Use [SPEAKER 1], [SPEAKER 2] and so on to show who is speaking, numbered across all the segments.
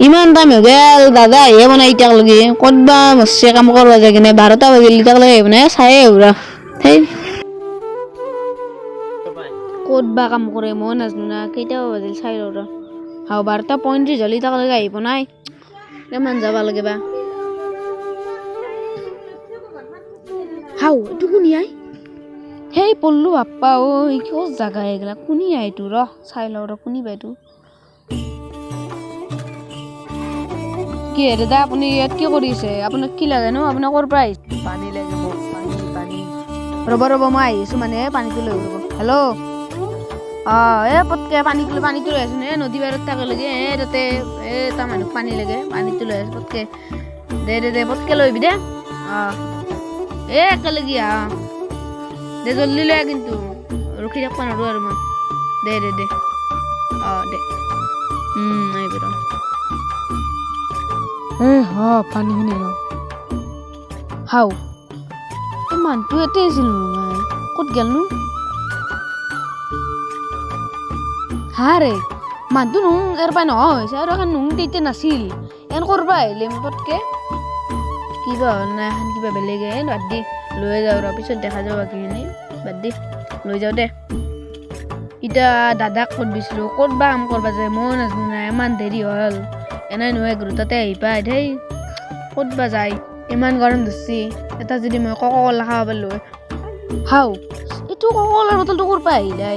[SPEAKER 1] ইমান টাইম হৈ গেল দাদা আহিয়ে বনাই ইটাক লাগি ক'তবা মস্যে কাম কৰিব যায় কিনে 12টা বাজিল ইটাক লাগি মানে চায়ে উৰা সেই ক'তবা কাম কৰে মই নাজানো না কেইটা বাজিল চাই ৰ হাও 12:35 হলি ইটাক লাগি আহি নাই কিমান যাবা লাগে বা হাও এইটো কোনি আই সেই পল্লু বাপ্পা ঐ কিয় জাগা এগলা কোনি আই তো ৰ চাই ল ৰ কোনি বাইতো কি দাদা আপুনি ইয়াত কি কৰিছে আপোনাক কি লাগে নো আপোনাক ক'ৰ পৰা আহিছে পানী লাগে মোক পানী ৰ'ব মই আহিছোঁ মানে পানীটো লৈ ৰ'ব হেল্ল' পটকে পানীটো লৈ আছো নে নদী পাৰত থাকে লাগে তাতে এটা মানুহক পানী লাগে পানীটো লৈ আছো পটকে দে পটকে লৈ আহিবি দে একেলগে দে জল্দি লৈ কিন্তু ৰখি থাকিব নোৱাৰো আৰু মই দে দে আহিবি ৰ পানীখিনি ৰ হাও এই মানুহটো ইয়াতে আছিল নহয় ক'ত গেলনো ৰে মানুহটো নোং ইয়াৰ পৰা নহয় হৈছে আৰু এখন নোং তেতিয়া নাছিল এন কৰিব আহিলে পটকে কিবা হ'ল না এখন কিবা বেলেগে বাদ দি লৈ যাওঁ ৰ পিছত দেখা যাব বাকীখিনি বাদ দি লৈ যাওঁ দে এতিয়া দাদাক ক'ত দিছিলোঁ ক'তবা কাম কৰিব যায় মই নাজানো না ইমান দেৰি হ'ল এনে নহয় ঘৰতে আহি পাই দেই ক'তবা যায় ইমান গৰম ধৰছি এটা যদি মই ককলা খাব পাৰিলো হাও এইটো ককলাৰ বটলটো ক'ৰ পৰা আহিলে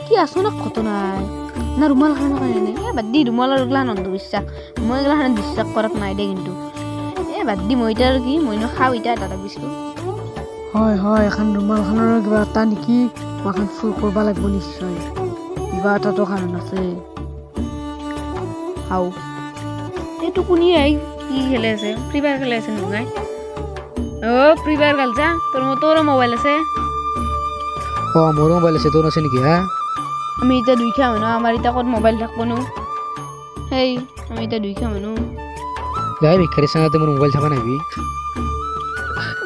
[SPEAKER 1] কি আচৰিত ঘটনাই না ৰুমালখনৰ কাৰণে বাদ দি ৰুমালৰ এইগিলাখান অন্ধবিশ্বাস মই এইগিলাখান বিশ্বাস কৰাত নাই দে কিন্তু বাদ দি মই এতিয়া আৰু কি মইনো খাওঁ এতিয়া দাদাক দিছিলোঁ
[SPEAKER 2] হয় এখন ৰুমালখনৰ কিবা এটা নেকি মই এখন চুৰ কৰিব লাগিব নিশ্চয় কিবা এটাতো কাৰণ আছে
[SPEAKER 1] হাও এইটো কোনি আহি কি খেলে আছে ফ্ৰী ফায়াৰ খেলে আছে নহয় ফ্ৰী ফায়াৰ খেলছা তোৰো মোবাইল আছে
[SPEAKER 2] মোৰো মোবাইল আছে তোৰ আছে নেকি
[SPEAKER 1] আমি এতিয়া দুইখা মানুহ আমাৰ এতিয়া ক'ত মোবাইল থাকিব নো সেই আমি এতিয়া দুইখা মানুহ
[SPEAKER 2] যাই ভিক্ষাৰী চাঙাতে মোৰ মোবাইল চাবা নাহিবি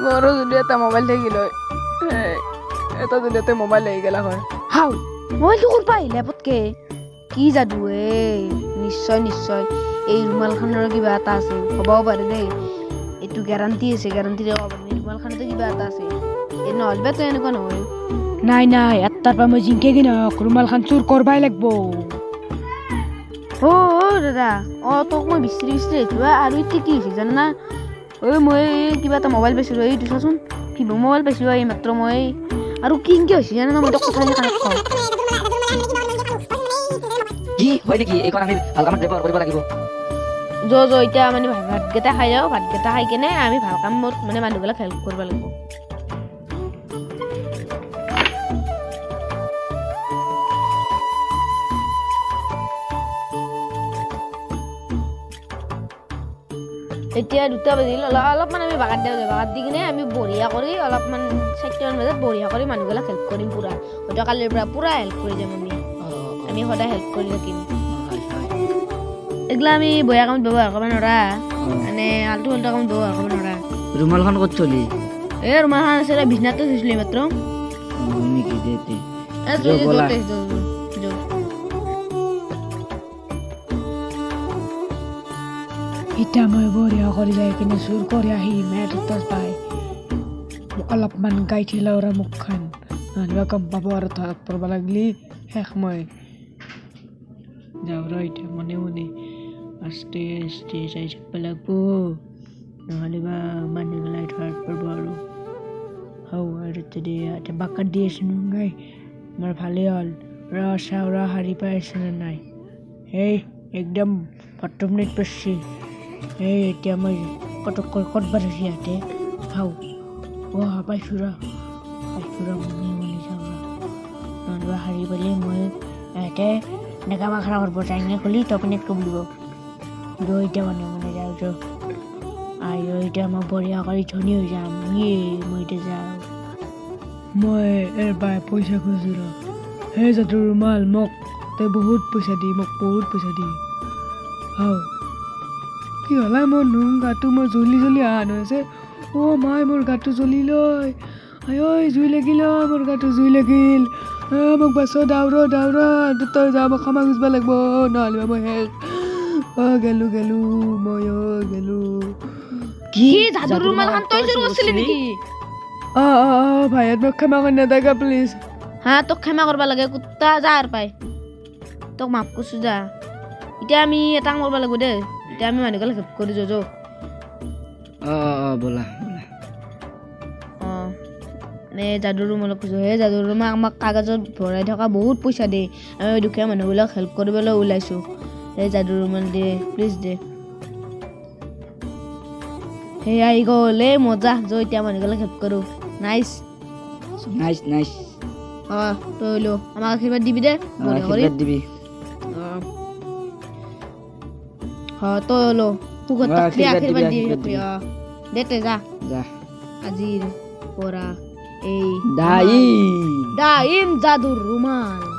[SPEAKER 1] মোৰো যদি এটা মোবাইল থাকিল হয় এটা যদি এটা মোবাইল আহি গেলা হয় হাও মোবাইলটো ক'ৰ পৰা আহিলে পটকে কি যাদু নিশ্চয় এই ৰুমালখনৰ কিবা এটা আছে হ'বও পাৰে দেই এইটো গেৰাণ্টি আছে গেৰাণ্টি দিব পাৰি ৰুমালখনতে কিবা এটা আছে নহ'লে তই এনেকুৱা নহয়
[SPEAKER 2] নাই এটাৰ পৰা মই জিংকে কি নহওক ৰুমালখন চুৰ কৰবাই লাগব
[SPEAKER 1] দাদা তোক মই বিচাৰি আহিছোঁ আৰু এতিয়া কি হৈছে জানা মই কিবা এটা মোবাইল পাইছিলোঁ এইটো চাচোন কিবা মোবাইল পাইছোঁ এই মাত্ৰ মই আৰু কি হৈছে জানা মই তোক কথা কানেক্ট কওঁ
[SPEAKER 2] কি হয় নেকি এইখন আমি ভাল কামত ব্যৱহাৰ কৰিব লাগিব
[SPEAKER 1] এতিয়া মানে ভাতকেইটা খাই যাওঁ ভাতকেইটা খাই কেনে আমি ভাল কামত মানে মানুহবিলাক হেল্প কৰিব লাগিব এতিয়া 2টা বাজিল অলপমান আমি বাগাত দিওঁ বাগাত দি কিনে আমি বঢ়িয়া কৰি অলপমান 4টামান বজাত বঢ়িয়া কৰি মানুহবিলাক হেল্প কৰিম পুৰা হয়তো কালিৰ পৰা পুৰা হেল্প কৰি যাম আমি সদায় হেল্প কৰি থাকিম এইগিলা আমি বয়া কামত ব্যৱহাৰ কৰিব নোৱাৰা মানে আল্টু ফাল্টু কামত ব্যৱহাৰ কৰিব নোৱাৰা
[SPEAKER 2] ৰুমালখন ক'ত চলি
[SPEAKER 1] ৰুমালখন আছিলে বিছনাতে থৈছিলোঁ মাত্ৰ
[SPEAKER 2] নেকি এতিয়া মই বঢ়িয়া কৰি যাই কিনে চুৰ কৰি আহিম পাই অলপমান গাই থিলা মুখখন নহ'লে গম পাব আৰু ধৰাত পৰিব লাগিলি শেষ মই যাওঁ ৰ এতিয়া মনে আস্তে চাই থাকিব লাগিব নহ'লে বা মানুহবিলাক ধৰাত পৰিব আৰু আৰু যদি এতিয়া বাকাত দি আছোঁ গাই মোৰ ভালেই হ'ল চাউৰা হাৰি পাই আছে নে নাই একদম 7 মিনিট পাইছে এতিয়া মই পটককৈ ক'তবা ধৰিছে ইয়াতে পাইছোঁ ৰ মনে চাউৰা নহ'লে হাৰি পালে মই ইয়াতে এনেকা মাখৰা কৰিব চাইনে খুলি তপিনেত ক'ব দিব এতিয়া মনে যাওঁ এতিয়া মই বঢ়িয়া কৰি ধনী হৈ যাম মই এতিয়া যাওঁ মই এবাৰ পইচা খুজিছোঁ ৰ যাতে ৰুমাল মোক তই বহুত পইচা দি কি হ'লা মোৰ গাটো মোৰ জ্বলি অহা হৈছে মাই মোৰ গাটো জ্বলি লৈ জুই লাগিল মোৰ গাটো জুই লাগিল মোক বাছ দাউৰ তই যা মই ক্ষমা খুজিব লাগিব নহ'লে মই শেষ
[SPEAKER 3] গেলো গেলো মই গেলো
[SPEAKER 1] কি যাদুৰ ৰুমালখন তই চুৰ কৰিছিলি নেকি
[SPEAKER 3] ভাইয়াত মোক ক্ষমা কৰি নেদাকা প্লিজ
[SPEAKER 1] হা তোক ক্ষমা কৰিব লাগে কুত্তা যা আৰু পাই তোক মাফ কৰিছোঁ যা এতিয়া আমি এটা কাম কৰিব লাগিব দেই এতিয়া আমি মানুহক হেল্প কৰি যাওঁ
[SPEAKER 3] ব'লা
[SPEAKER 1] অঁ নে যাদুৰ ৰুমালক খুজোঁ সেই যাদুৰ ৰুমাল আমাক কাগজত ভৰাই থকা বহুত পইচা দিয়ে আমি দুখীয়া মানুহবিলাক হেল্প কৰিবলৈ ওলাইছোঁ সেই যাদুৰ ৰুমাল দে প্লিজ দে সেই আহি গ'ল এই মজা যো এতিয়া মানুহবিলাক হেল্প কৰোঁ নাইচ অঁ তই লো আমাক আশীৰ্বাদ দিবি দে বঢ়িয়া কৰি
[SPEAKER 3] দিবি
[SPEAKER 1] তই লো সুখত থাকবি আশীৰ্বাদ দিবি দে তই যা
[SPEAKER 3] যা
[SPEAKER 1] আজিৰ পৰা এই
[SPEAKER 3] দাই
[SPEAKER 1] দাইম যাদুৰ ৰুমাল